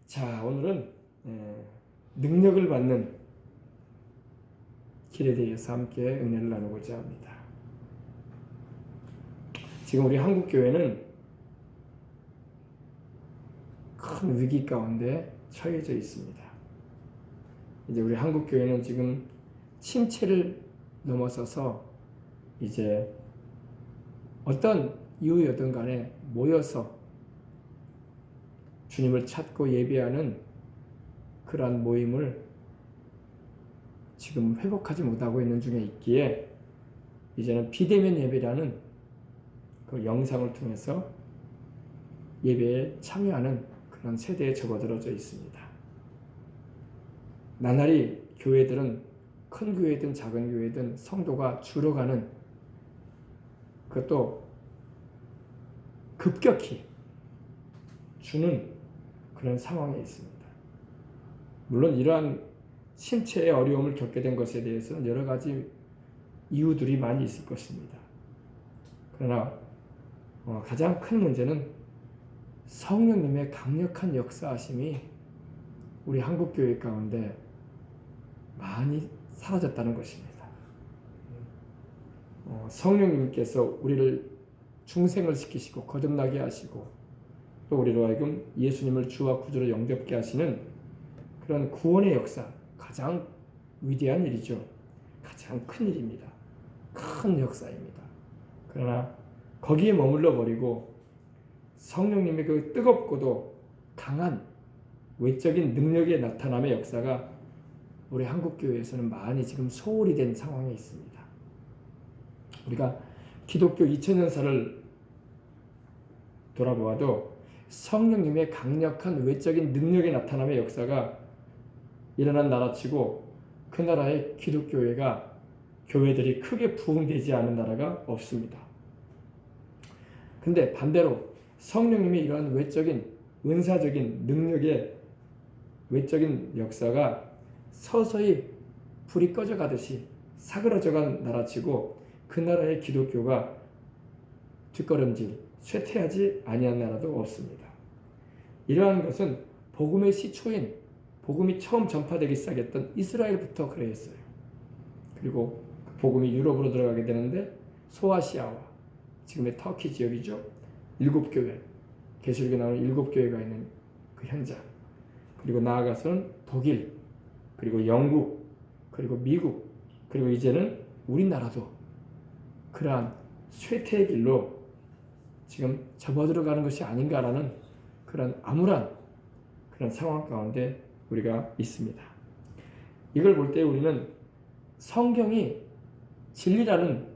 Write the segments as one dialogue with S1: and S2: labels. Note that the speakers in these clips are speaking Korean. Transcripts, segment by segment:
S1: 자, 오늘은 능력을 받는 길에 대해서 함께 은혜를 나누고자 합니다. 지금 우리 한국교회는 큰 위기 가운데 처해져 있습니다. 이제 우리 한국교회는 지금 침체를 넘어서서 이제 어떤 이유여든 간에 모여서 주님을 찾고 예배하는 그러한 모임을 지금 회복하지 못하고 있는 중에 있기에 이제는 비대면 예배라는 그 영상을 통해서 예배에 참여하는 그런 세대에 접어들어져 있습니다. 나날이 교회들은 큰 교회든 작은 교회든 성도가 줄어가는, 그것도 급격히 주는 그런 상황에 있습니다. 물론 이러한 신체의 어려움을 겪게 된 것에 대해서는 여러 가지 이유들이 많이 있을 것입니다. 그러나 가장 큰 문제는 성령님의 강력한 역사하심이 우리 한국교회 가운데 많이 사라졌다는 것입니다. 성령님께서 우리를 중생을 시키시고 거듭나게 하시고 또 우리로 하여금 예수님을 주와 구주로 영접케 하시는 그런 구원의 역사, 가장 위대한 일이죠. 가장 큰 일입니다. 큰 역사입니다. 그러나 거기에 머물러 버리고 성령님의 그 뜨겁고도 강한 외적인 능력의 나타남의 역사가 우리 한국교회에서는 많이 지금 소홀히 된 상황에 있습니다. 우리가 기독교 2000년사를 돌아보아도 성령님의 강력한 외적인 능력의 나타남의 역사가 일어난 나라치고 그 나라의 기독교회가 교회들이 크게 부흥되지 않은 나라가 없습니다. 근데 반대로 성령님의 이러한 외적인 은사적인 능력의 외적인 역사가 서서히 불이 꺼져가듯이 사그러져간 나라치고 그 나라의 기독교가 뒷걸음질 쇠퇴하지 아니한 나라도 없습니다. 이러한 것은 복음의 시초인 복음이 처음 전파되기 시작했던 이스라엘부터 그랬어요. 그리고 복음이 유럽으로 들어가게 되는데 소아시아와 지금의 터키 지역이죠. 7교회, 계시록에 나오는 7교회가 있는 그 현장, 그리고 나아가서는 독일, 그리고 영국, 그리고 미국, 그리고 이제는 우리나라도 그러한 쇠퇴의 길로 지금 접어들어가는 것이 아닌가라는 그런 암울한 그런 상황 가운데 우리가 있습니다. 이걸 볼 때 우리는 성경이 진리라는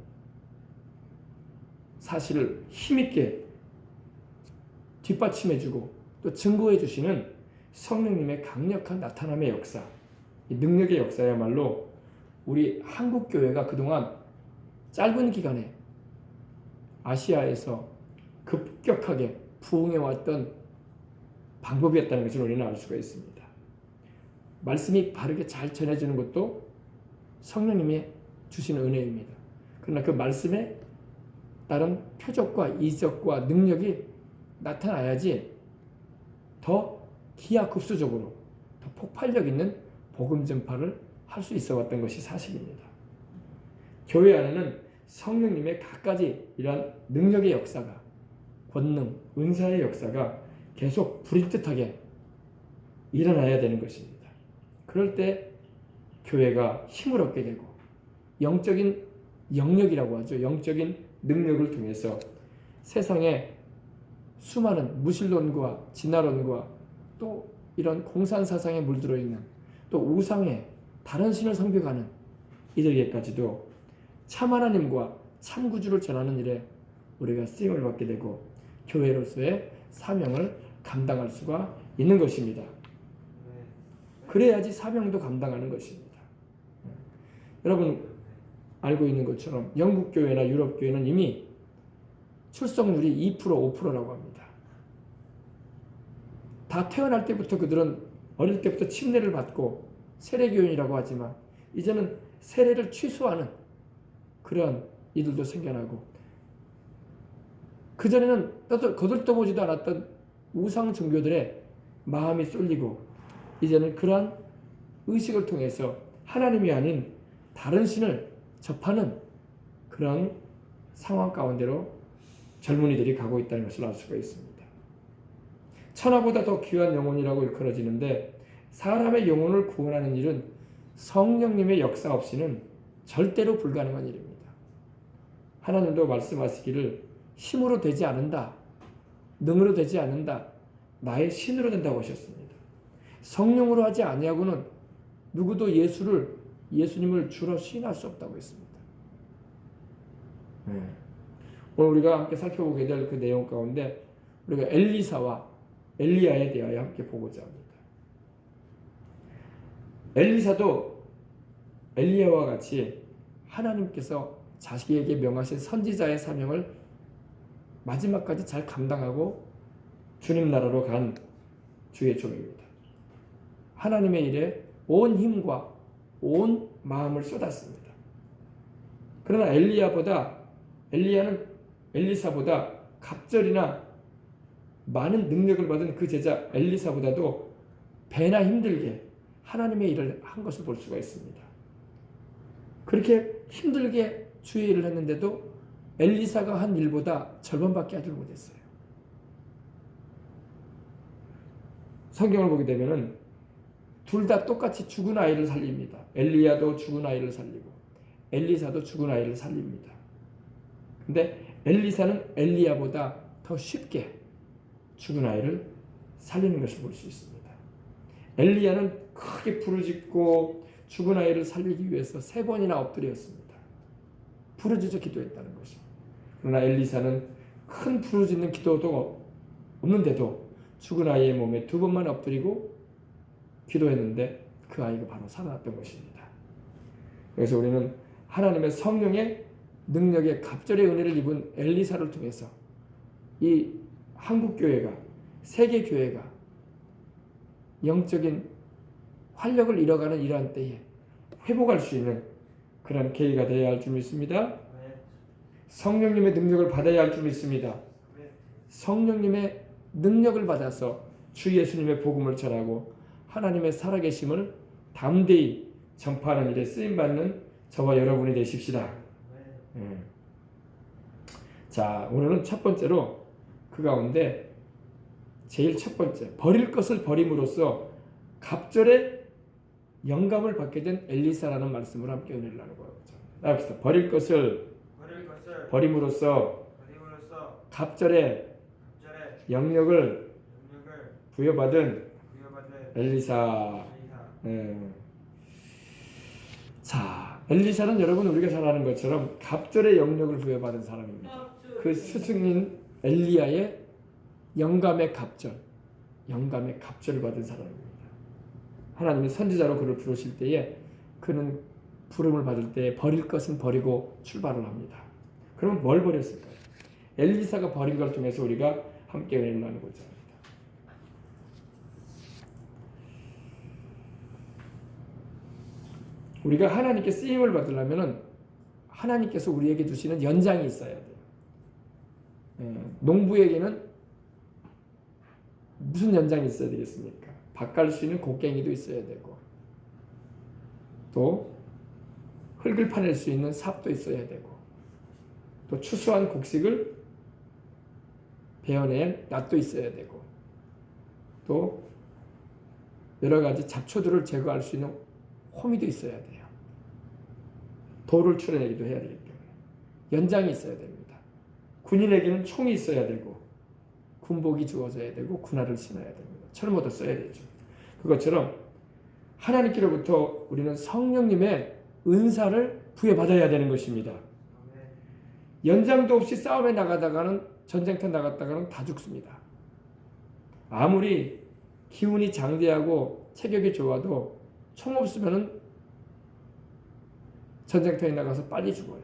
S1: 사실을 힘있게 뒷받침해주고 또 증거해주시는 성령님의 강력한 나타남의 역사, 이 능력의 역사야말로 우리 한국교회가 그동안 짧은 기간에 아시아에서 급격하게 부흥해왔던 방법이었다는 것을 우리는 알 수가 있습니다. 말씀이 바르게 잘 전해지는 것도 성령님이 주시는 은혜입니다. 그러나 그 말씀에 따른 표적과 이적과 능력이 나타나야지 더 기하급수적으로 더 폭발력 있는 복음 전파를 할 수 있어 왔던 것이 사실입니다. 교회 안에는 성령님의 갖가지 이러한 능력의 역사가, 권능, 은사의 역사가 계속 불일듯하게 일어나야 되는 것입니다. 그럴 때 교회가 힘을 얻게 되고 영적인 영역이라고 하죠. 영적인 능력을 통해서 세상에 수많은 무신론과 진화론과 또 이런 공산사상에 물들어 있는 또 우상에 다른 신을 섬겨가는 이들에게까지도 참 하나님과 참 구주를 전하는 일에 우리가 쓰임을 받게 되고 교회로서의 사명을 감당할 수가 있는 것입니다. 그래야지 사명도 감당하는 것입니다. 여러분 알고 있는 것처럼 영국 교회나 유럽 교회는 이미 출석률이 2%, 5%라고 합니다. 다 태어날 때부터 그들은 어릴 때부터 침례를 받고 세례교인이라고 하지만 이제는 세례를 취소하는 그런 이들도 생겨나고 그전에는 거들떠보지도 않았던 우상 종교들의 마음이 쏠리고 이제는 그러한 의식을 통해서 하나님이 아닌 다른 신을 접하는 그런 상황 가운데로 젊은이들이 가고 있다는 것을 알 수가 있습니다. 천하보다 더 귀한 영혼이라고 일컬어지는데 사람의 영혼을 구원하는 일은 성령님의 역사 없이는 절대로 불가능한 일입니다. 하나님도 말씀하시기를 힘으로 되지 않는다, 능으로 되지 않는다, 나의 신으로 된다고 하셨습니다. 성령으로 하지 아니하고는 누구도 예수님을 주로 시인할 수 없다고 했습니다. 오늘 우리가 함께 살펴보게 될 그 내용 가운데 우리가 엘리사와 엘리야에 대하여 함께 보고자 합니다. 엘리사도 엘리야와 같이 하나님께서 자식에게 명하신 선지자의 사명을 마지막까지 잘 감당하고 주님 나라로 간 주의 종입니다. 하나님의 일에 온 힘과 온 마음을 쏟았습니다. 그러나 엘리사보다 갑절이나 많은 능력을 받은 그 제자 엘리사보다도 배나 힘들게 하나님의 일을 한 것을 볼 수가 있습니다. 그렇게 힘들게 주의 일을 했는데도 엘리사가 한 일보다 절반밖에 하지 못했어요. 성경을 보게 되면은 둘 다 똑같이 죽은 아이를 살립니다. 엘리야도 죽은 아이를 살리고 엘리사도 죽은 아이를 살립니다. 근데 엘리사는 엘리야보다 더 쉽게 죽은 아이를 살리는 것을 볼 수 있습니다. 엘리야는 크게 부르짖고 죽은 아이를 살리기 위해서 3번이나 엎드렸습니다. 부르짖어 기도했다는 것이죠. 그러나 엘리사는 큰 부르짖는 기도도 없는데도 죽은 아이의 몸에 2번만 엎드리고 기도했는데 그 아이가 바로 살아났던 것입니다. 그래서 우리는 하나님의 성령의 능력의 갑절의 은혜를 입은 엘리사를 통해서 이 한국교회가, 세계교회가 영적인 활력을 잃어가는 이러한 때에 회복할 수 있는 그런 계기가 되어야 할 줄 믿습니다. 성령님의 능력을 받아야 할 줄 믿습니다. 성령님의 능력을 받아서 주 예수님의 복음을 전하고 하나님의 살아계심을 담대히 전파하는 일에 쓰임받는 저와 여러분이 되십시다. 자, 오늘은 첫 번째로 그 가운데 제일 첫 번째, 버릴 것을 버림으로써 갑절의 영감을 받게 된 엘리사라는 말씀을 함께 은혜를 나누고 하죠. 나갑시다. 버릴 것을 버림으로써 갑절의 영역을 부여받은 엘리사. 자, 엘리사는 여러분 우리가 잘 아는 것처럼 갑절의 영역을 부여받은 사람입니다. 그 스승인 엘리야의 영감의 갑절을 받은 사람입니다. 하나님이 선지자로 그를 부르실 때에 그는 부름을 받을 때 버릴 것은 버리고 출발을 합니다. 그럼 뭘 버렸을까요? 엘리사가 버린 걸 통해서 우리가 함께 은혜를 나누고자 합니다. 우리가 하나님께 쓰임을 받으려면 하나님께서 우리에게 주시는 연장이 있어야 돼요. 농부에게는 무슨 연장이 있어야 되겠습니까? 밭 갈 수 있는 곡괭이도 있어야 되고 또 흙을 파낼 수 있는 삽도 있어야 되고 또 추수한 곡식을 베어낼 낫도 있어야 되고 또 여러 가지 잡초들을 제거할 수 있는 호미도 있어야 돼요. 돌을 출해내기도 해야 되기 때문에 연장이 있어야 됩니다. 군인에게는 총이 있어야 되고 군복이 주어져야 되고 군화를 신어야 됩니다. 철모도 써야 되죠. 그것처럼 하나님께로부터 우리는 성령님의 은사를 부여받아야 되는 것입니다. 연장도 없이 싸움에 나가다가는 전쟁터 나갔다가는 다 죽습니다. 아무리 기운이 장대하고 체격이 좋아도 총 없으면 전쟁터에 나가서 빨리 죽어요.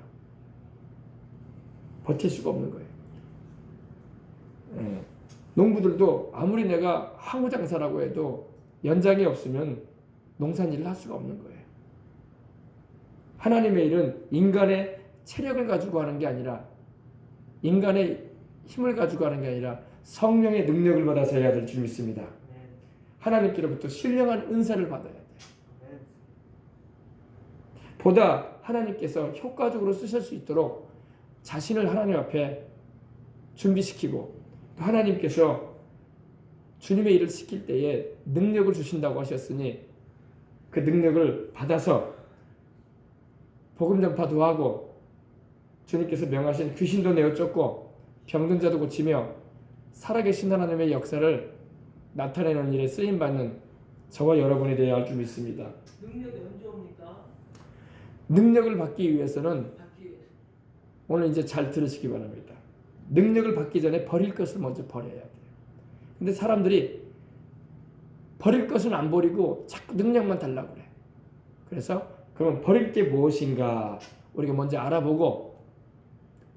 S1: 버틸 수가 없는 거예요. 농부들도 아무리 내가 항우장사라고 해도 연장이 없으면 농산일을 할 수가 없는 거예요. 하나님의 일은 인간의 체력을 가지고 하는 게 아니라 인간의 힘을 가지고 하는 게 아니라 성령의 능력을 받아서 해야 될 줄 믿습니다. 하나님께로부터 신령한 은사를 받아야 돼요. 보다 하나님께서 효과적으로 쓰실 수 있도록 자신을 하나님 앞에 준비시키고 또 하나님께서 주님의 일을 시킬 때에 능력을 주신다고 하셨으니 그 능력을 받아서 복음 전파도 하고 주님께서 명하신 귀신도 내어 쫓고 병든 자도 고치며 살아계신 하나님의 역사를 나타내는 일에 쓰임받는 저와 여러분이 되어야 할 줄 믿습니다.
S2: 능력이 언제 옵니까?
S1: 능력을 받기 위해서는 오늘 이제 잘 들으시기 바랍니다. 능력을 받기 전에 버릴 것을 먼저 버려야 돼요. 근데 사람들이 버릴 것은 안 버리고 자꾸 능력만 달라고 그래. 그래서 그럼 버릴 게 무엇인가 우리가 먼저 알아보고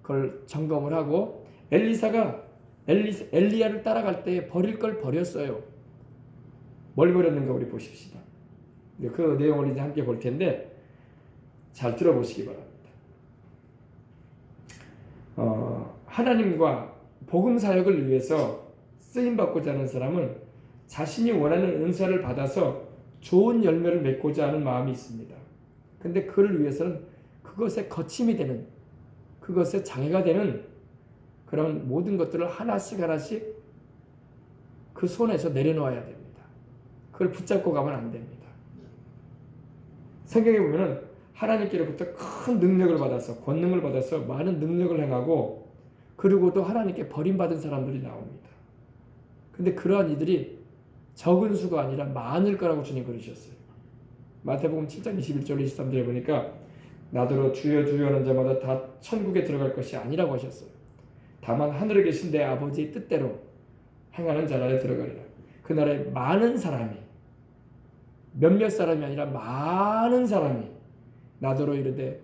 S1: 그걸 점검을 하고 엘리사가 엘리야를 따라갈 때 버릴 걸 버렸어요. 뭘 버렸는가 우리 보십시다. 그 내용을 이제 함께 볼 텐데 잘 들어보시기 바랍니다. 하나님과 복음 사역을 위해서 쓰임받고자 하는 사람은 자신이 원하는 은사를 받아서 좋은 열매를 맺고자 하는 마음이 있습니다. 근데 그를 위해서는 그것에 거침이 되는, 그것에 장애가 되는 그런 모든 것들을 하나씩 그 손에서 내려놓아야 됩니다. 그걸 붙잡고 가면 안 됩니다. 성경에 보면은 하나님께로부터 큰 능력을 받아서, 권능을 받아서 많은 능력을 행하고 그리고도 하나님께 버림받은 사람들이 나옵니다. 근데 그러한 이들이 적은 수가 아니라 많을 거라고 주님 그러셨어요. 마태복음 7장 21절 23절에 보니까 나더러 주여 주여 하는 자마다 다 천국에 들어갈 것이 아니라고 하셨어요. 다만 하늘에 계신 내 아버지의 뜻대로 행하는 자라에 들어가리라. 그 나라에 많은 사람이, 몇몇 사람이 아니라 많은 사람이 나더러 이르되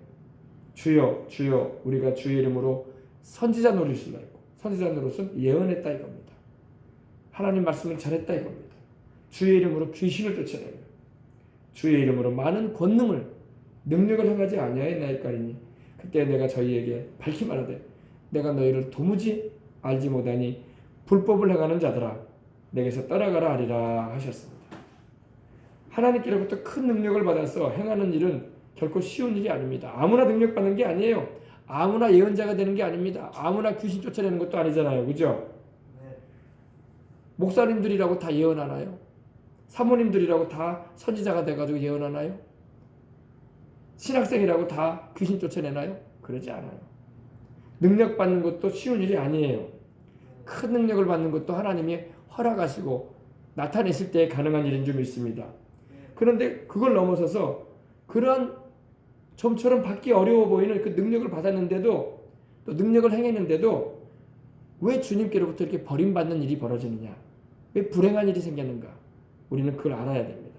S1: 주여 주여 우리가 주의 이름으로 선지자 노릇을 했고, 선지자 노릇은 예언했다 이겁니다. 하나님 말씀을 전했다 이겁니다. 주의 이름으로 귀신을 쫓아내며 주의 이름으로 많은 권능을 능력을 행하지 아니하였나이까리니 그때 내가 저희에게 밝히 말하되 내가 너희를 도무지 알지 못하니 불법을 행하는 자들아 내게서 떠나가라 하리라 하셨습니다. 하나님께로부터 큰 능력을 받아서 행하는 일은 결코 쉬운 일이 아닙니다. 아무나 능력 받는 게 아니에요. 아무나 예언자가 되는 게 아닙니다. 아무나 귀신 쫓아내는 것도 아니잖아요. 그죠? 네. 목사님들이라고 다 예언하나요? 사모님들이라고 다 선지자가 돼가지고 예언하나요? 신학생이라고 다 귀신 쫓아내나요? 그러지 않아요. 능력 받는 것도 쉬운 일이 아니에요. 큰 능력을 받는 것도 하나님이 허락하시고 나타내실 때 가능한 일인 줄 믿습니다. 그런데 그걸 넘어서서 그런 좀처럼 받기 어려워 보이는 그 능력을 받았는데도 또 능력을 행했는데도 왜 주님께로부터 이렇게 버림받는 일이 벌어지느냐? 왜 불행한 일이 생겼는가? 우리는 그걸 알아야 됩니다.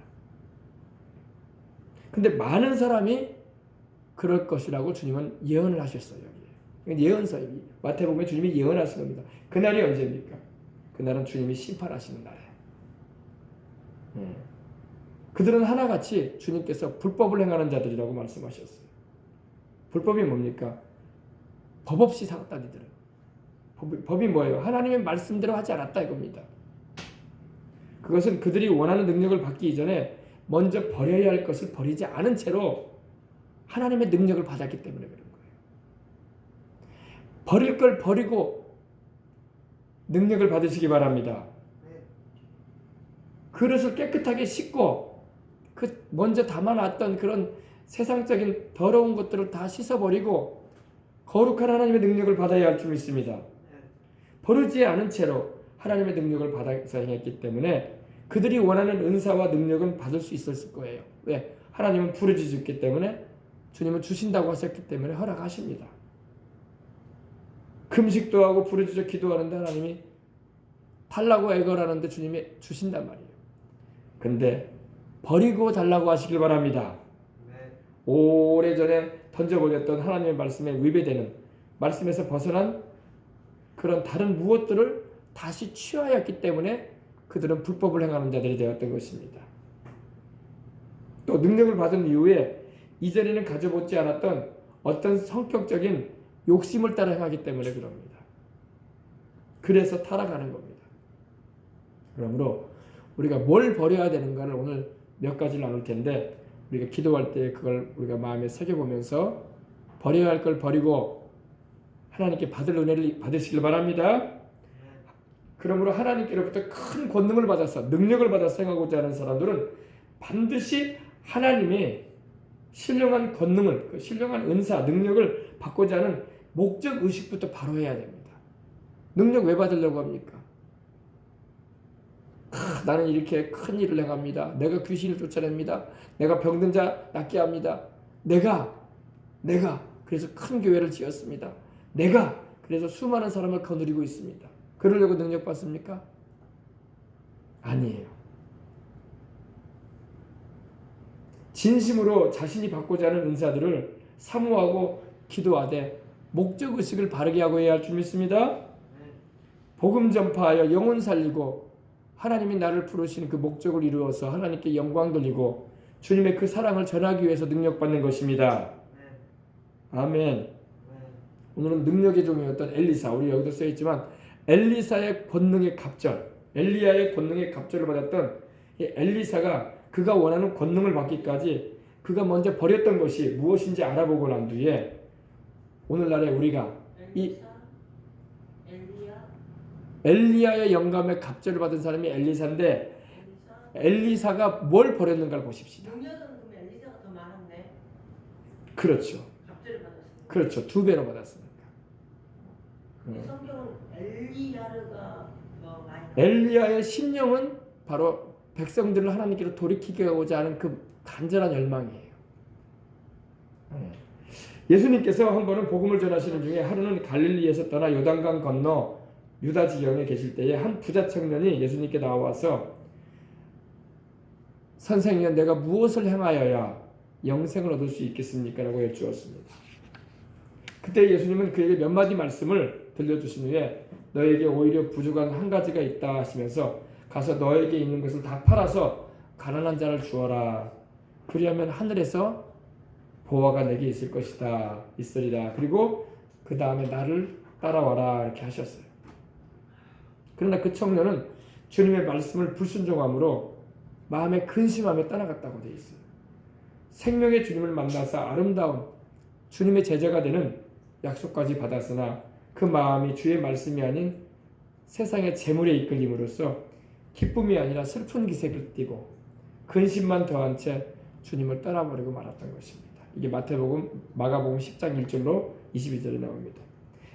S1: 근데 많은 사람이 그럴 것이라고 주님은 예언을 하셨어요. 여기에. 예언서예요. 마태복음에 주님이 예언하신 겁니다. 그날이 언제입니까? 그날은 주님이 심판하시는 날이에요. 그들은 하나같이 주님께서 불법을 행하는 자들이라고 말씀하셨어요. 불법이 뭡니까? 법 없이 살았다 이들은. 법이 뭐예요? 하나님의 말씀대로 하지 않았다 이겁니다. 그것은 그들이 원하는 능력을 받기 이전에 먼저 버려야 할 것을 버리지 않은 채로 하나님의 능력을 받았기 때문에 그런 거예요. 버릴 걸 버리고 능력을 받으시기 바랍니다. 그릇을 깨끗하게 씻고 그 먼저 담아놨던 그런 세상적인 더러운 것들을 다 씻어버리고 거룩한 하나님의 능력을 받아야 할 줄 믿습니다. 버리지 않은 채로 하나님의 능력을 받아서 행했기 때문에 그들이 원하는 은사와 능력은 받을 수 있었을 거예요. 왜? 하나님은 부르짖었기 때문에 주님은 주신다고 하셨기 때문에 허락하십니다. 금식도 하고 부르짖어 기도하는데 하나님이 달라고 애걸하는데 주님이 주신단 말이에요. 근데 버리고 달라고 하시길 바랍니다. 오래전에 던져버렸던 하나님의 말씀에 위배되는 말씀에서 벗어난 그런 다른 무엇들을 다시 취하였기 때문에 그들은 불법을 행하는 자들이 되었던 것입니다. 또 능력을 받은 이후에 이전에는 가져보지 않았던 어떤 성격적인 욕심을 따라 행하기 때문에 그럽니다. 그래서 타락하는 겁니다. 그러므로 우리가 뭘 버려야 되는가를 오늘 몇 가지를 나눌 텐데 우리가 기도할 때 그걸 우리가 마음에 새겨보면서 버려야 할 걸 버리고 하나님께 받을 은혜를 받으시길 바랍니다. 그러므로 하나님께로부터 큰 권능을 받아서 능력을 받아서 행하고자 하는 사람들은 반드시 하나님의 신령한 권능을, 그 신령한 은사, 능력을 받고자 하는 목적 의식부터 바로 해야 됩니다. 능력 왜 받으려고 합니까? 나는 이렇게 큰 일을 행합니다. 내가 귀신을 쫓아냅니다. 내가 병든 자 낫게 합니다. 내가 그래서 큰 교회를 지었습니다. 내가 그래서 수많은 사람을 거느리고 있습니다. 그러려고 능력 받습니까? 아니에요. 진심으로 자신이 받고자 하는 은사들을 사모하고 기도하되 목적의식을 바르게 하고 해야 할 줄 믿습니다. 복음 전파하여 영혼 살리고 하나님이 나를 부르신 그 목적을 이루어서 하나님께 영광 돌리고 주님의 그 사랑을 전하기 위해서 능력받는 것입니다. 아멘. 오늘은 능력의 종이었던 엘리사, 우리 여기도 써있지만 엘리사의 권능의 갑절, 엘리야의 권능의 갑절을 받았던 이 엘리사가 그가 원하는 권능을 받기까지 그가 먼저 버렸던 것이 무엇인지 알아보고 난 뒤에 오늘날에 우리가 이 엘리야의 영감의 갑절을 받은 사람이 엘리사인데 엘리사가 뭘 버렸는가를 보십시다.
S2: 능력은 그럼 엘리사가 더 많았네.
S1: 그렇죠.
S2: 갑절을 받았으니까.
S1: 그렇죠. 2배로 받았으니까.
S2: 성경은 엘리야르가 더 많이.
S1: 엘리야의 심령은 바로 백성들을 하나님께로 돌이키게 하고자 하는 그 간절한 열망이에요. 예수님께서 한 번은 복음을 전하시는 중에 하루는 갈릴리에서 떠나 요단강 건너 유다 지경에 계실 때에 한 부자 청년이 예수님께 나와서 선생님, 내가 무엇을 행하여야 영생을 얻을 수 있겠습니까? 라고 여쭈었습니다. 그때 예수님은 그에게 몇 마디 말씀을 들려주신 후에 너에게 오히려 부족한 한 가지가 있다 하시면서 가서 너에게 있는 것을 다 팔아서 가난한 자를 주어라. 그리하면 하늘에서 보화가 내게 있을 것이다. 있으리라. 그리고 그 다음에 나를 따라와라. 이렇게 하셨어요. 그러나 그 청년은 주님의 말씀을 불순종함으로 마음에 근심하며 떠나갔다고 되어 있어요. 생명의 주님을 만나서 아름다운 주님의 제자가 되는 약속까지 받았으나 그 마음이 주의 말씀이 아닌 세상의 재물에 이끌림으로써 기쁨이 아니라 슬픈 기색을 띠고 근심만 더한 채 주님을 떠나버리고 말았던 것입니다. 이게 마태복음, 마가복음 10장 1절로 22절에 나옵니다.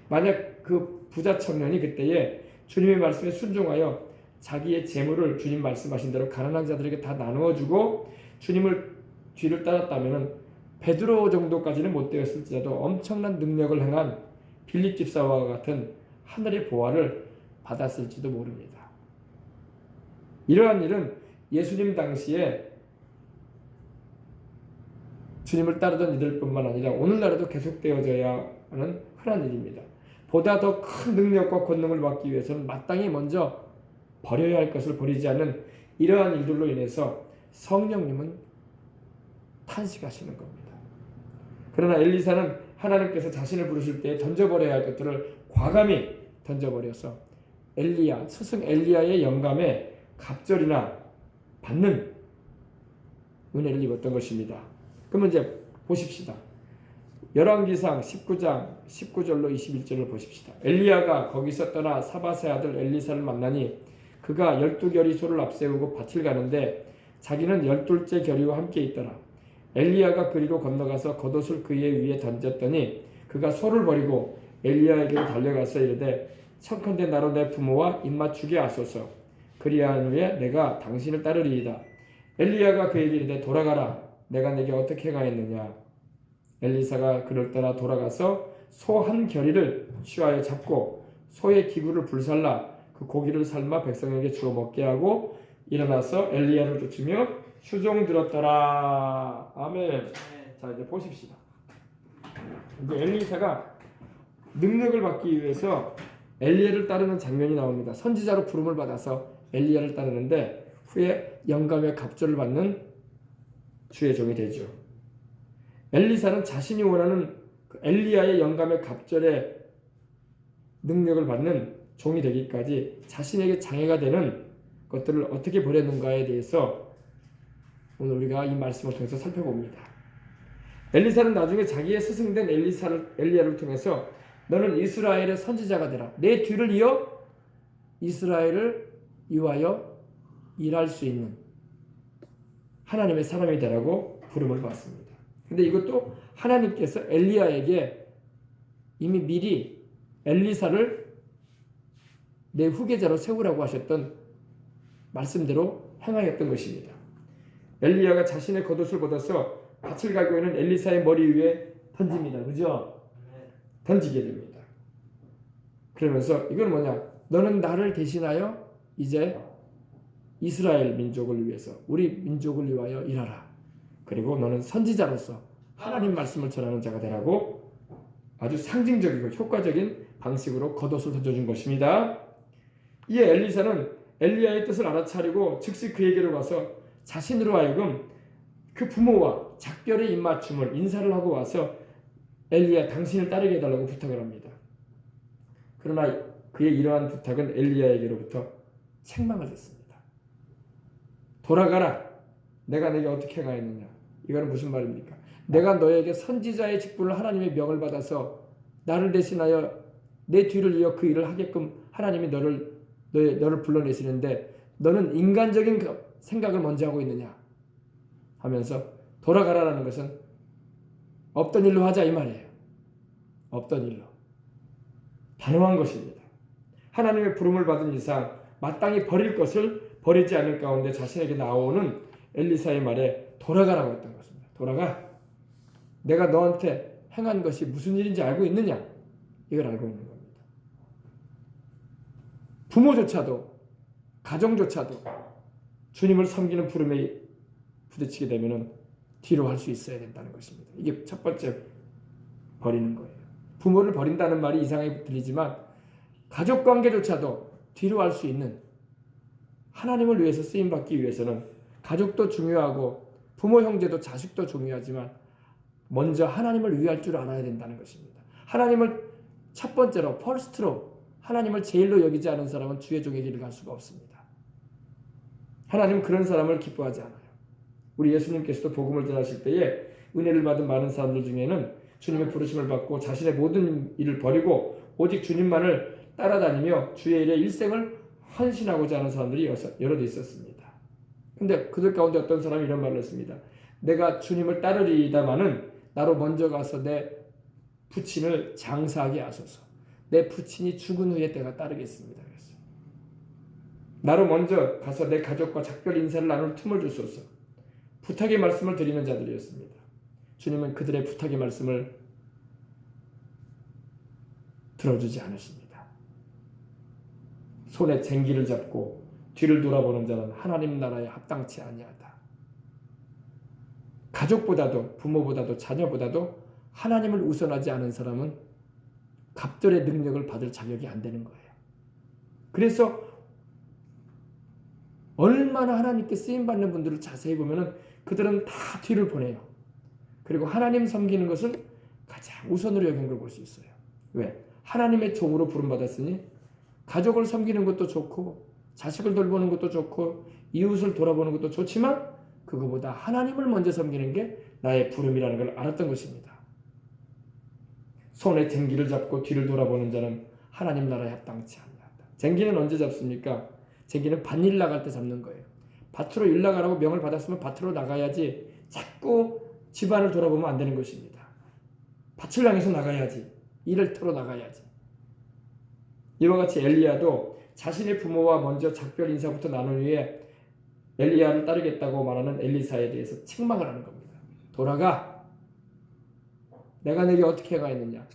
S1: 만약 그 부자 청년이 그때에 주님의 말씀에 순종하여 자기의 재물을 주님 말씀하신 대로 가난한 자들에게 다 나누어주고 주님을 뒤를 따랐다면 베드로 정도까지는 못 되었을지라도 엄청난 능력을 행한 빌립 집사와 같은 하늘의 보화를 받았을지도 모릅니다. 이러한 일은 예수님 당시에 주님을 따르던 이들뿐만 아니라 오늘날에도 계속되어져야 하는 흔한 일입니다. 보다 더 큰 능력과 권능을 받기 위해서는 마땅히 먼저 버려야 할 것을 버리지 않는 이러한 일들로 인해서 성령님은 탄식하시는 겁니다. 그러나 엘리사는 하나님께서 자신을 부르실 때 던져버려야 할 것들을 과감히 던져버려서 엘리야, 스승 엘리야의 영감에 갑절이나 받는 은혜를 입었던 것입니다. 그러면 이제 보십시다. 열왕기상 19장 19절로 21절을 보십시다. 엘리야가 거기서 떠나 사밧의 아들 엘리사를 만나니 그가 12겨리 소를 앞세우고 밭을 가는데 자기는 12째 겨리와 함께 있더라. 엘리야가 그리로 건너가서 겉옷을 그의 위에 던졌더니 그가 소를 버리고 엘리야에게로 달려가서 이르되 청컨대 나로 내 부모와 입맞추게 하소서. 그리한 후에 내가 당신을 따르리이다. 엘리야가 그에게 이르되 돌아가라. 내가 내게 어떻게 행하였느냐. 엘리사가 그를 따라 돌아가서 소 한 겨리를 취하여 잡고 소의 기구를 불살라 그 고기를 삶아 백성에게 주어 먹게 하고 일어나서 엘리야를 쫓으며 수종 들었더라. 아멘. 자, 이제 보십시다. 이제 엘리사가 능력을 받기 위해서 엘리야를 따르는 장면이 나옵니다. 선지자로 부름을 받아서 엘리야를 따르는데 후에 영감의 갑절을 받는 주의 종이 되죠. 엘리사는 자신이 원하는 엘리야의 영감의 갑절의 능력을 받는 종이 되기까지 자신에게 장애가 되는 것들을 어떻게 버렸는가에 대해서 오늘 우리가 이 말씀을 통해서 살펴봅니다. 엘리사는 나중에 자기의 스승된 엘리야를 통해서 너는 이스라엘의 선지자가 되라. 내 뒤를 이어 이스라엘을 위하여 일할 수 있는 하나님의 사람이 되라고 부름을 받습니다. 근데 이것도 하나님께서 엘리야에게 이미 미리 엘리사를 내 후계자로 세우라고 하셨던 말씀대로 행하였던 것입니다. 엘리야가 자신의 겉옷을 걷어서 밭을 갈고 있는 엘리사의 머리 위에 던집니다. 그죠? 던지게 됩니다. 그러면서 이건 뭐냐? 너는 나를 대신하여 이제 이스라엘 민족을 위해서 우리 민족을 위하여 일하라. 그리고 너는 선지자로서 하나님 말씀을 전하는 자가 되라고 아주 상징적이고 효과적인 방식으로 겉옷을 던져준 것입니다. 이에 엘리사는 엘리야의 뜻을 알아차리고 즉시 그에게로 가서 자신으로 하여금 그 부모와 작별의 입맞춤을 인사를 하고 와서 엘리야 당신을 따르게 해달라고 부탁을 합니다. 그러나 그의 이러한 부탁은 엘리야에게로부터 책망을 듣습니다. 돌아가라. 내가 내게 어떻게 행하였느냐. 이거는 무슨 말입니까? 내가 너에게 선지자의 직분을 하나님의 명을 받아서 나를 대신하여 내 뒤를 이어 그 일을 하게끔 하나님이 너를 불러내시는데 너는 인간적인 생각을 먼저 하고 있느냐 하면서 돌아가라라는 것은 없던 일로 하자 이 말이에요. 없던 일로. 단호한 것입니다. 하나님의 부름을 받은 이상 마땅히 버릴 것을 버리지 않을 가운데 자신에게 나오는 엘리사의 말에 돌아가라고 했던 것입니다. 돌아가. 내가 너한테 행한 것이 무슨 일인지 알고 있느냐? 이걸 알고 있는 겁니다. 부모조차도 가정조차도 주님을 섬기는 부름에 부딪히게 되면 뒤로 할 수 있어야 된다는 것입니다. 이게 첫 번째 버리는 거예요. 부모를 버린다는 말이 이상하게 들리지만 가족관계조차도 뒤로 할 수 있는 하나님을 위해서 쓰임받기 위해서는 가족도 중요하고 부모 형제도 자식도 중요하지만 먼저 하나님을 위할 줄 알아야 된다는 것입니다. 하나님을 첫 번째로 퍼스트로 하나님을 제일로 여기지 않은 사람은 주의 종의 길을 갈 수가 없습니다. 하나님은 그런 사람을 기뻐하지 않아요. 우리 예수님께서도 복음을 전하실 때에 은혜를 받은 많은 사람들 중에는 주님의 부르심을 받고 자신의 모든 일을 버리고 오직 주님만을 따라다니며 주의 일에 일생을 헌신하고자 하는 사람들이 여럿 있었습니다. 근데 그들 가운데 어떤 사람이 이런 말을 했습니다. 내가 주님을 따르리이다마는 나로 먼저 가서 내 부친을 장사하게 하소서. 내 부친이 죽은 후에 내가 따르겠습니다. 그랬어요. 나로 먼저 가서 내 가족과 작별 인사를 나눌 틈을 주소서. 부탁의 말씀을 드리는 자들이었습니다. 주님은 그들의 부탁의 말씀을 들어주지 않으십니다. 손에 쟁기를 잡고 뒤를 돌아보는 자는 하나님 나라에 합당치 아니하다. 가족보다도 부모보다도 자녀보다도 하나님을 우선하지 않은 사람은 갑절의 능력을 받을 자격이 안 되는 거예요. 그래서 얼마나 하나님께 쓰임받는 분들을 자세히 보면은 그들은 다 뒤를 보내요. 그리고 하나님 섬기는 것을 가장 우선으로 여긴 걸 볼 수 있어요. 왜? 하나님의 종으로 부름받았으니 가족을 섬기는 것도 좋고 자식을 돌보는 것도 좋고 이웃을 돌아보는 것도 좋지만 그거보다 하나님을 먼저 섬기는 게 나의 부름이라는 걸 알았던 것입니다. 손에 쟁기를 잡고 뒤를 돌아보는 자는 하나님 나라에 합당치 않는다. 쟁기는 언제 잡습니까? 쟁기는 밭일 나갈 때 잡는 거예요. 밭으로 일 나가라고 명을 받았으면 밭으로 나가야지 자꾸 집안을 돌아보면 안 되는 것입니다. 밭을 향해서 나가야지. 일을 털어 나가야지. 이와 같이 엘리야도 자신의 부모와 먼저 작별 인사부터 나눈 후에 엘리야를 따르겠다고 말하는 엘리사에 대해서 책망을 하는 겁니다. 돌아가. 내가 내게 어떻게 행하였느냐.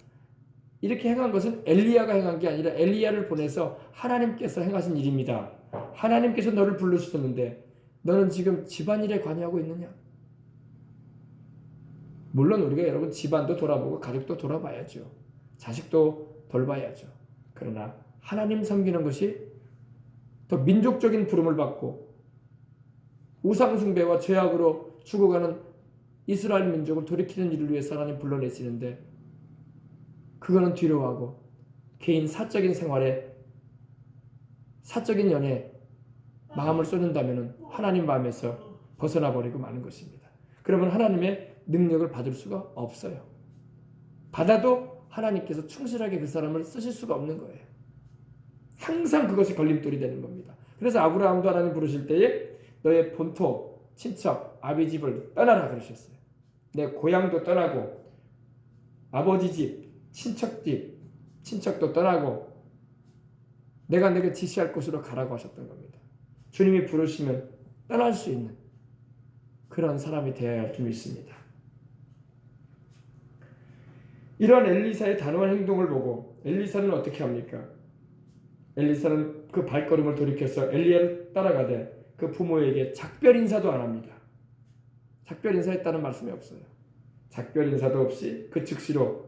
S1: 이렇게 행한 것은 엘리야가 행한 게 아니라 엘리야를 보내서 하나님께서 행하신 일입니다. 하나님께서 너를 부르셨는데 너는 지금 집안일에 관여하고 있느냐? 물론 우리가 여러분 집안도 돌아보고 가족도 돌아봐야죠. 자식도 돌봐야죠. 그러나 하나님 섬기는 것이 더 민족적인 부름을 받고 우상숭배와 죄악으로 죽어가는 이스라엘 민족을 돌이키는 일을 위해서 하나님 불러내시는데 그거는 뒤로 하고 개인 사적인 생활에 사적인 연애 마음을 쏟는다면 하나님 마음에서 벗어나 버리고 마는 것입니다. 그러면 하나님의 능력을 받을 수가 없어요. 받아도 하나님께서 충실하게 그 사람을 쓰실 수가 없는 거예요. 항상 그것이 걸림돌이 되는 겁니다. 그래서 아브라함도 하나님 부르실 때에 너의 본토, 친척, 아비 집을 떠나라 그러셨어요. 내 고향도 떠나고 아버지 집, 친척 집, 친척도 떠나고 내가 내게 지시할 곳으로 가라고 하셨던 겁니다. 주님이 부르시면 떠날 수 있는 그런 사람이 되어야 할 줄 믿습니다. 이런 엘리사의 단호한 행동을 보고 엘리사는 어떻게 합니까? 엘리사는 그 발걸음을 돌이켜서 엘리야를 따라가되 그 부모에게 작별 인사도 안 합니다. 작별 인사했다는 말씀이 없어요. 작별 인사도 없이 그 즉시로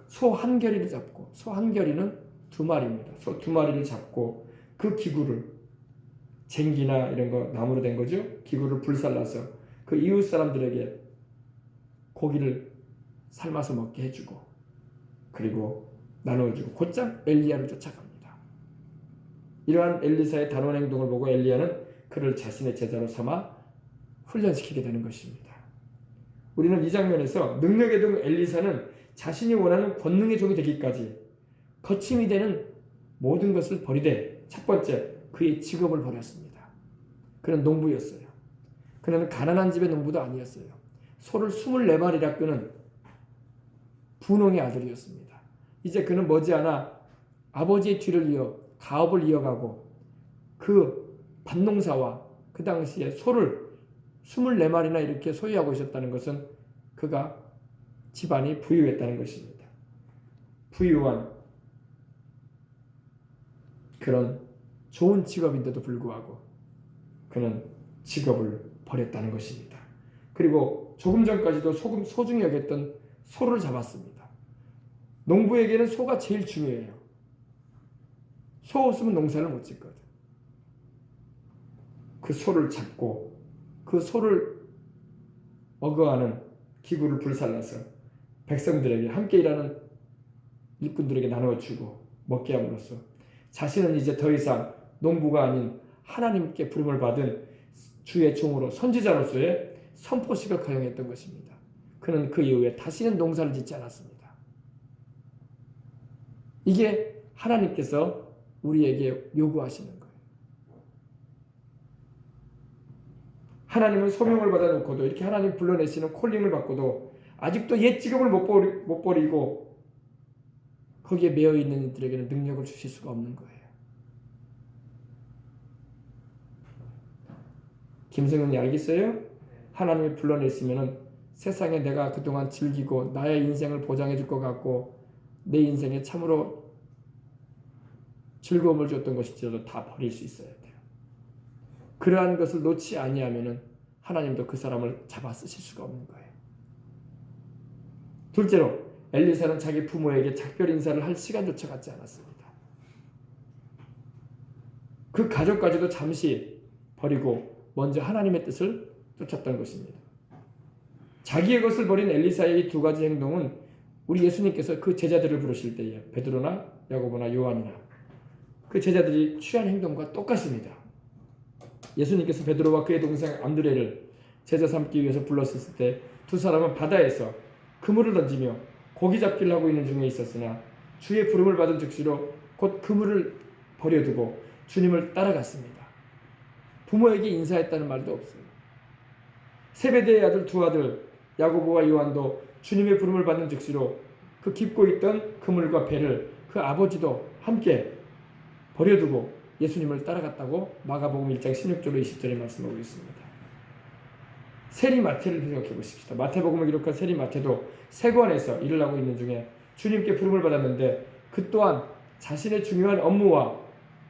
S1: 소 한 결이를 잡고, 소 한 결이는 2마리입니다. 소 2마리를 잡고 그 기구를, 쟁기나 이런 거 나무로 된 거죠. 기구를 불살라서 그 이웃 사람들에게 고기를 삶아서 먹게 해주고 그리고 나누어주고 곧장 엘리야를 쫓아갑니다. 이러한 엘리사의 단호한 행동을 보고 엘리야는 그를 자신의 제자로 삼아 훈련시키게 되는 것입니다. 우리는 이 장면에서 능력의 종 엘리사는 자신이 원하는 권능의 종이 되기까지 거침이 되는 모든 것을 버리되 첫 번째 그의 직업을 버렸습니다. 그는 농부였어요. 그는 가난한 집의 농부도 아니었어요. 소를 24마리나 끄는 분홍의 아들이었습니다. 이제 그는 머지않아 아버지의 뒤를 이어 가업을 이어가고 그 밭농사와 그 당시에 소를 24마리나 이렇게 소유하고 있었다는 것은 그가 집안이 부유했다는 것입니다. 부유한 그런 좋은 직업인데도 불구하고 그는 직업을 버렸다는 것입니다. 그리고 조금 전까지도 소중히 여겼던 소를 잡았습니다. 농부에게는 소가 제일 중요해요. 소 없으면 농사를 못 짓거든. 그 소를 잡고 그 소를 어거하는 기구를 불살라서 백성들에게 함께 일하는 일꾼들에게 나누어주고 먹게 함으로써 자신은 이제 더 이상 농부가 아닌 하나님께 부름을 받은 주의 종으로 선지자로서의 선포식을 허용했던 것입니다. 그는 그 이후에 다시는 농사를 짓지 않았습니다. 이게 하나님께서 우리에게 요구하시는 거예요. 하나님은 소명을 받아놓고도 이렇게 하나님 불러내시는 콜링을 받고도 아직도 옛 직업을 못 버리고 거기에 매여 있는 이들에게는 능력을 주실 수가 없는 거예요. 김성현이 알겠어요? 하나님이 불러냈으면 세상에 내가 그동안 즐기고 나의 인생을 보장해 줄 것 같고 내 인생에 참으로 즐거움을 줬던 것일지라도 다 버릴 수 있어야 돼요. 그러한 것을 놓지 아니하면 하나님도 그 사람을 잡아 쓰실 수가 없는 거예요. 둘째로 엘리사는 자기 부모에게 작별 인사를 할 시간조차 갖지 않았습니다. 그 가족까지도 잠시 버리고 먼저 하나님의 뜻을 쫓았던 것입니다. 자기의 것을 버린 엘리사의 이 2가지 행동은 우리 예수님께서 그 제자들을 부르실 때에 베드로나 야고보나 요한이나 그 제자들이 취한 행동과 똑같습니다. 예수님께서 베드로와 그의 동생 안드레를 제자 삼기 위해서 불렀을 때 2 사람은 바다에서 그물을 던지며 고기 잡기를 하고 있는 중에 있었으나 주의 부름을 받은 즉시로 곧 그물을 버려두고 주님을 따라갔습니다. 부모에게 인사했다는 말도 없어요. 세베대의 아들 2 아들 야고보와 요한도 주님의 부름을 받는 즉시로 그 깁고 있던 그물과 배를 그 아버지도 함께 버려두고 예수님을 따라갔다고 마가복음 1장 16절로 20절에 말씀하고 있습니다. 세리 마태를 생각해 보십시다. 마태복음을 기록한 세리 마태도 세관에서 일을 하고 있는 중에 주님께 부름을 받았는데 그 또한 자신의 중요한 업무와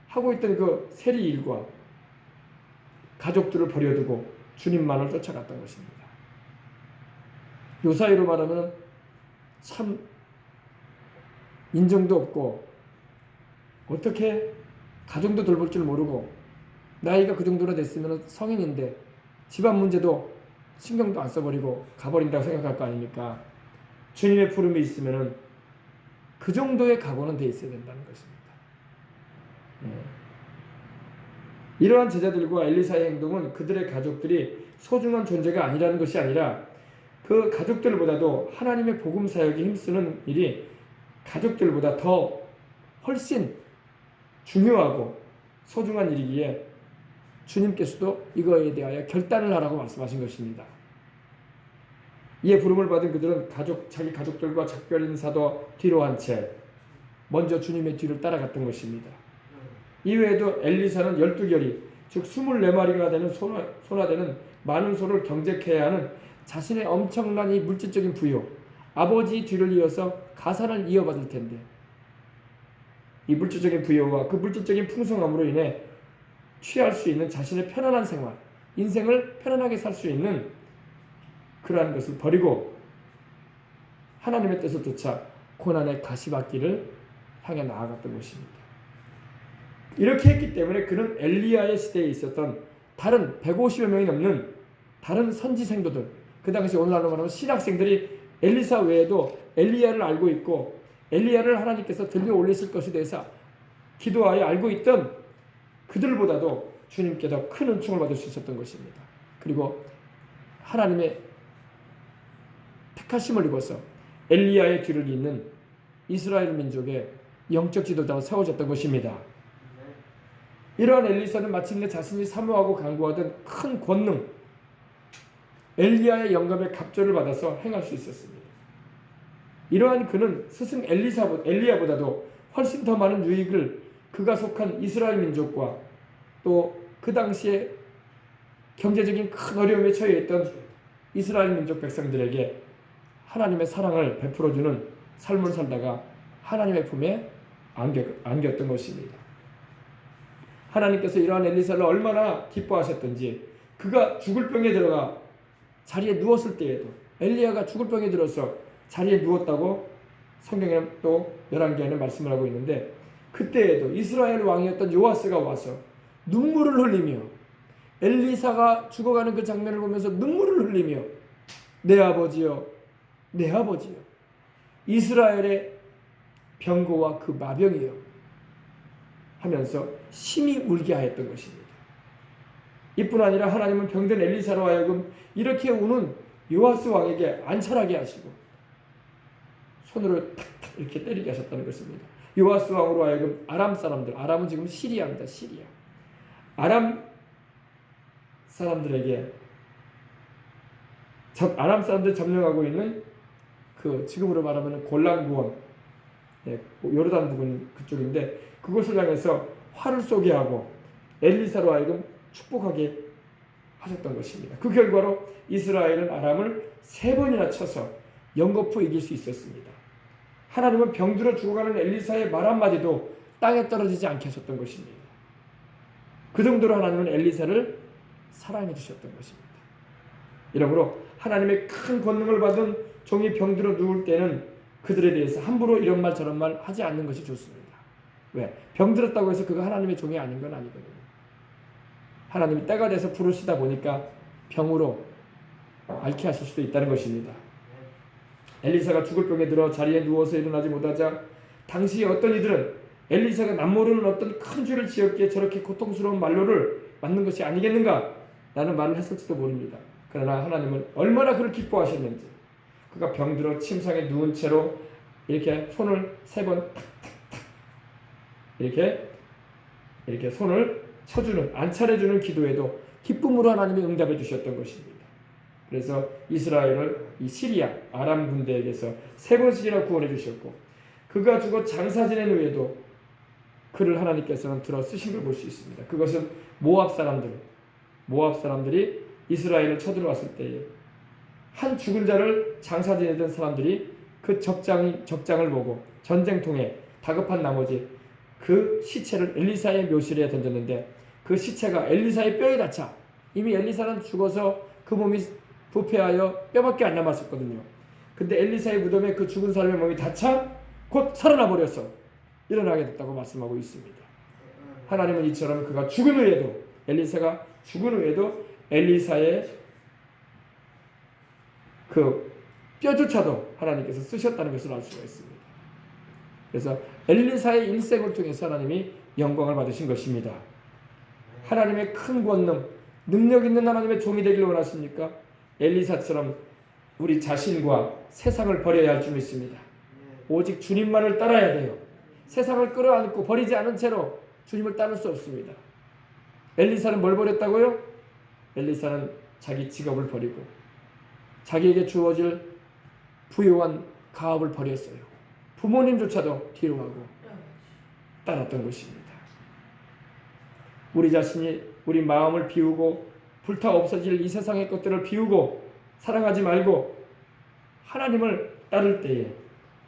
S1: 하고 있던 그 세리 일과 가족들을 버려두고 주님만을 쫓아갔던 것입니다. 요 사이로 말하면 참 인정도 없고 어떻게 가정도 돌볼 줄 모르고 나이가 그 정도로 됐으면 성인인데 집안 문제도 신경도 안 써버리고 가버린다고 생각할 거 아닙니까? 주님의 부름이 있으면 그 정도의 각오는 돼 있어야 된다는 것입니다. 이러한 제자들과 엘리사의 행동은 그들의 가족들이 소중한 존재가 아니라는 것이 아니라 그 가족들보다도 하나님의 복음 사역에 힘쓰는 일이 가족들보다 더 훨씬 중요하고 소중한 일이기에 주님께서도 이거에 대하여 결단을 하라고 말씀하신 것입니다. 이에 부름을 받은 그들은 자기 가족들과 작별 인사도 뒤로 한 채 먼저 주님의 뒤를 따라갔던 것입니다. 이외에도 엘리사는 12결이 즉 24마리가 되는 소나 되는 많은 소를 경작해야 하는 자신의 엄청난 이 물질적인 부요, 아버지 뒤를 이어서 가산을 이어받을 텐데 이 물질적인 부요와 그 물질적인 풍성함으로 인해 취할 수 있는 자신의 편안한 생활, 인생을 편안하게 살 수 있는 그러한 것을 버리고 하나님의 뜻을 쫓아 고난의 가시밭길을 향해 나아갔던 것입니다. 이렇게 했기 때문에 그는 엘리야의 시대에 있었던 다른 150여 명이 넘는 다른 선지 생도들, 그 당시 오늘날로 말하면 신학생들이 엘리사 외에도 엘리야를 알고 있고 엘리야를 하나님께서 들려 올리실 것에 대해서 기도하여 알고 있던 그들보다도 주님께 더 큰 은총을 받을 수 있었던 것입니다. 그리고 하나님의 택하심을 입어서 엘리야의 뒤를 잇는 이스라엘 민족의 영적 지도자로 세워졌던 것입니다. 이러한 엘리사는 마침내 자신이 사모하고 간구하던 큰 권능, 엘리야의 영감의 갑절을 받아서 행할 수 있었습니다. 이러한 그는 스승 엘리야보다도 훨씬 더 많은 유익을 그가 속한 이스라엘 민족과 또 그 당시에 경제적인 큰 어려움에 처해 있던 이스라엘 민족 백성들에게 하나님의 사랑을 베풀어주는 삶을 살다가 하나님의 품에 안겼던 것입니다. 하나님께서 이러한 엘리사를 얼마나 기뻐하셨던지 그가 죽을 병에 들어가 자리에 누웠을 때에도 엘리야가 죽을 병에 들어서 자리에 누웠다고 성경에 또 열왕기에는 말씀을 하고 있는데 그때에도 이스라엘 왕이었던 요아스가 와서 눈물을 흘리며 엘리사가 죽어가는 그 장면을 보면서 눈물을 흘리며 내 아버지여 내 아버지여 이스라엘의 병고와 그 마병이여 하면서 심히 울게 하였던 것입니다. 이뿐 아니라 하나님은 병든 엘리사로 하여금 이렇게 우는 요아스 왕에게 안찰하게 하시고 손으로 탁탁 이렇게 때리게 하셨다는 것입니다. 요아스 왕으로 하여금 아람 사람들, 아람은 지금 시리아입니다. 시리아. 아람 사람들에게 아람 사람들 점령하고 있는 그 지금으로 말하면 골란구원, 요르단 부근 그쪽인데 그곳을 향해서 활을 쏘게 하고 엘리사로 하여금 축복하게 하셨던 것입니다. 그 결과로 이스라엘은 아람을 3번이나 쳐서 연거푸 이길 수 있었습니다. 하나님은 병들어 죽어가는 엘리사의 말 한마디도 땅에 떨어지지 않게 하셨던 것입니다. 그 정도로 하나님은 엘리사를 사랑해 주셨던 것입니다. 이러므로 하나님의 큰 권능을 받은 종이 병들어 누울 때는 그들에 대해서 함부로 이런 말 저런 말 하지 않는 것이 좋습니다. 왜? 병들었다고 해서 그가 하나님의 종이 아닌 건 아니거든요. 하나님이 때가 돼서 부르시다 보니까 병으로 앓게 하실 수도 있다는 것입니다. 엘리사가 죽을 병에 들어 자리에 누워서 일어나지 못하자 당시 어떤 이들은 엘리사가 남모르는 어떤 큰 죄를 지었기에 저렇게 고통스러운 말로를 맞는 것이 아니겠는가 라는 말을 했을지도 모릅니다. 그러나 하나님은 얼마나 그를 기뻐하셨는지 그가 병들어 침상에 누운 채로 이렇게 손을 3번 이렇게 손을 쳐주는 안찰해주는 기도에도 기쁨으로 하나님이 응답해 주셨던 것입니다. 그래서 이스라엘을 이 시리아 아람 군대에게서 3번씩이나 구원해 주셨고 그가 죽어 장사 지낸 후에도 그를 하나님께서는 들어 쓰신 걸 볼 수 있습니다. 그것은 모압 사람들이 이스라엘을 쳐들어왔을 때에 한 죽은 자를 장사 지내던 사람들이 그 적장을 보고 전쟁통에 다급한 나머지 그 시체를 엘리사의 묘실에 던졌는데 그 시체가 엘리사의 뼈에 닿자 이미 엘리사는 죽어서 그 몸이 부패하여 뼈밖에 안 남았었거든요. 근데 엘리사의 무덤에 그 죽은 사람의 몸이 닿자 곧 살아나 버렸어. 일어나게 됐다고 말씀하고 있습니다. 하나님은 이처럼 그가 죽은 후에도 엘리사가 죽은 후에도 엘리사의 그 뼈조차도 하나님께서 쓰셨다는 것을 알 수가 있습니다. 그래서 엘리사의 일생을 통해서 하나님이 영광을 받으신 것입니다. 하나님의 큰 권능, 능력 있는 하나님의 종이 되기를 원하십니까? 엘리사처럼 우리 자신과 세상을 버려야 할 줄 믿습니다. 오직 주님만을 따라야 돼요. 세상을 끌어안고 버리지 않은 채로 주님을 따를 수 없습니다. 엘리사는 뭘 버렸다고요? 엘리사는 자기 직업을 버리고 자기에게 주어질 부유한 가업을 버렸어요. 부모님조차도 뒤로 하고 따랐던 것입니다. 우리 자신이 우리 마음을 비우고 불타 없어질 이 세상의 것들을 비우고 사랑하지 말고 하나님을 따를 때에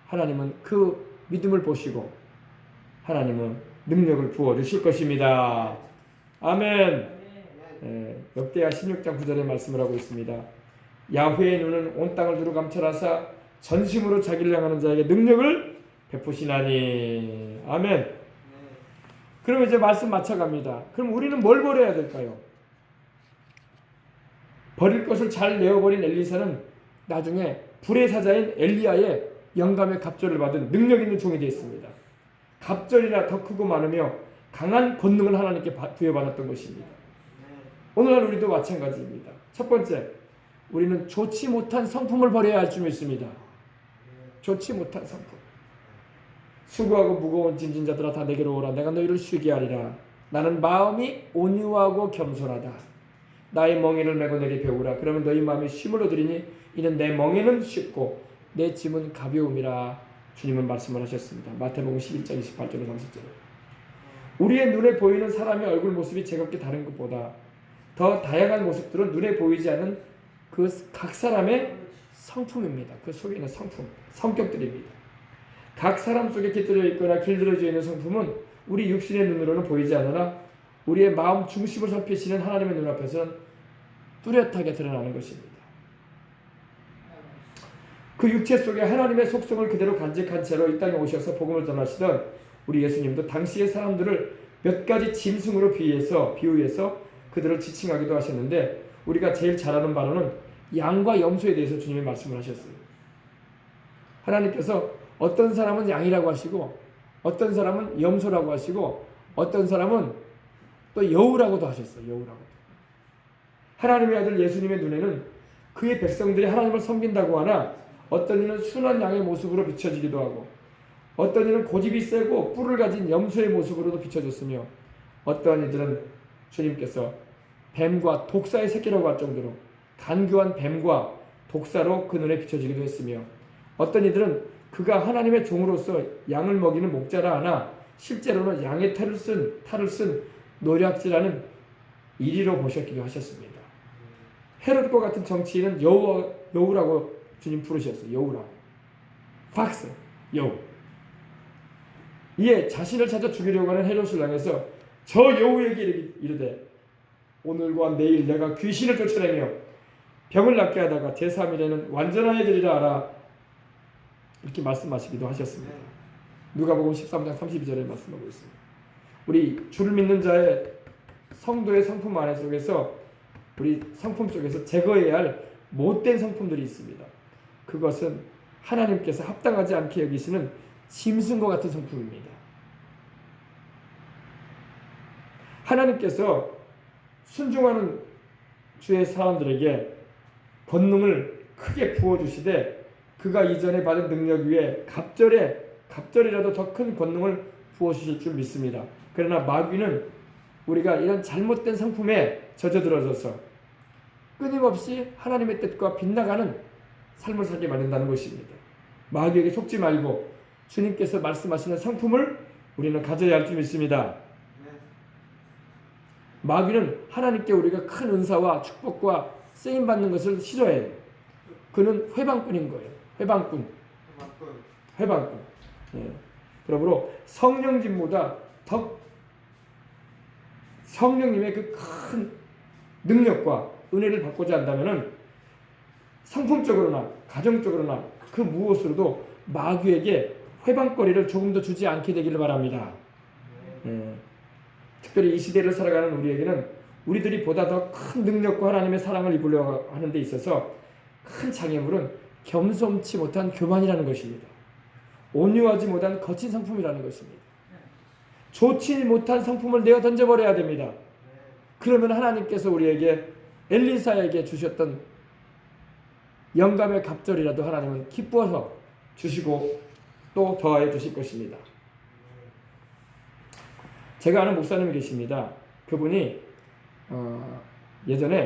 S1: 하나님은 그 믿음을 보시고 하나님은 능력을 부어주실 것입니다. 아멘. 역대하 16장 9절의 말씀을 하고 있습니다. 야훼의 눈은 온 땅을 두루 감찰하사 전심으로 자기를 향하는 자에게 능력을 베푸시나니. 아멘. 그럼 이제 말씀 맞춰갑니다. 그럼 우리는 뭘 버려야 될까요? 버릴 것을 잘 내어버린 엘리사는 나중에 불의 사자인 엘리야의 영감의 갑절을 받은 능력 있는 종이 되었습니다. 갑절이나 더 크고 많으며 강한 권능을 하나님께 부여받았던 것입니다. 오늘날 우리도 마찬가지입니다. 첫 번째, 우리는 좋지 못한 성품을 버려야 할 줄 믿습니다. 좋지 못한 성품. 수고하고 무거운 짐진 자들아 다 내게로 오라. 내가 너희를 쉬게 하리라. 나는 마음이 온유하고 겸손하다. 나의 멍에를 메고 내게 배우라. 그러면 너희 마음이 쉼을 얻으리니 이는 내 멍에는 쉽고 내 짐은 가벼움이라. 주님은 말씀을 하셨습니다. 마태복음 11장 28절로 30절. 우리의 눈에 보이는 사람의 얼굴 모습이 제각기 다른 것보다 더 다양한 모습들은 눈에 보이지 않는 그 각 사람의 성품입니다. 그 속에 있는 성품, 성격들입니다. 각 사람 속에 깃들여 있거나 길들여져 있는 성품은 우리 육신의 눈으로는 보이지 않으나 우리의 마음 중심을 살피시는 하나님의 눈앞에서는 뚜렷하게 드러나는 것입니다. 그 육체 속에 하나님의 속성을 그대로 간직한 채로 이 땅에 오셔서 복음을 전하시던 우리 예수님도 당시의 사람들을 몇 가지 짐승으로 비유해서 그들을 지칭하기도 하셨는데 우리가 제일 잘 아는 바로는 양과 염소에 대해서 주님이 말씀을 하셨어요. 하나님께서 어떤 사람은 양이라고 하시고 어떤 사람은 염소라고 하시고 어떤 사람은 또 여우라고도 하셨어요. 여우라고. 하나님의 아들 예수님의 눈에는 그의 백성들이 하나님을 섬긴다고 하나 어떤 이는 순한 양의 모습으로 비춰지기도 하고 어떤 이는 고집이 세고 뿔을 가진 염소의 모습으로도 비춰졌으며 어떠한 이들은 주님께서 뱀과 독사의 새끼라고 할 정도로 간교한 뱀과 독사로 그 눈에 비춰지기도 했으며 어떤 이들은 그가 하나님의 종으로서 양을 먹이는 목자라 하나 실제로는 양의 탈을 쓴 노략질하는 이리로 보셨기도 하셨습니다. 헤롯과 같은 정치인은 여우라고 주님 부르셨어요. 여우라고. 팍스, 여우. 이에 자신을 찾아 죽이려고 하는 헤롯을 향해서 저 여우에게 이르되 오늘과 내일 내가 귀신을 쫓아내며 병을 낫게 하다가 제3일에는 완전하여지리라 하라. 이렇게 말씀하시기도 하셨습니다. 누가복음 13장 32절에 말씀하고 있습니다. 우리 주를 믿는 자의 성도의 성품 안에 속에서 우리 성품 속에서 제거해야 할 못된 성품들이 있습니다. 그것은 하나님께서 합당하지 않게 여기시는 짐승과 같은 성품입니다. 하나님께서 순종하는 주의 사람들에게 권능을 크게 부어주시되 그가 이전에 받은 능력 위에 갑절이라도 더 큰 권능을 부어주실 줄 믿습니다. 그러나 마귀는 우리가 이런 잘못된 성품에 젖어들어져서 끊임없이 하나님의 뜻과 빗나가는 삶을 살게 만든다는 것입니다. 마귀에게 속지 말고 주님께서 말씀하시는 성품을 우리는 가져야 할 줄 믿습니다. 마귀는 하나님께 우리가 큰 은사와 축복과 쓰임받는 것을 싫어해요. 그는 회방꾼인 거예요. 회방꾼. 예. 그러므로 성령님보다 더 성령님의 그 큰 능력과 은혜를 받고자 한다면은 성품적으로나 가정적으로나 그 무엇으로도 마귀에게 회방거리를 조금 더 주지 않게 되기를 바랍니다. 예. 특별히 이 시대를 살아가는 우리에게는 우리들이 보다 더 큰 능력과 하나님의 사랑을 입으려 하는 데 있어서 큰 장애물은 겸손치 못한 교만이라는 것입니다. 온유하지 못한 거친 성품이라는 것입니다. 좋지 못한 성품을 내어 던져버려야 됩니다. 그러면 하나님께서 우리에게 엘리사에게 주셨던 영감의 갑절이라도 하나님은 기뻐서 주시고 또 더하여 주실 것입니다. 제가 아는 목사님이 계십니다. 그분이 예전에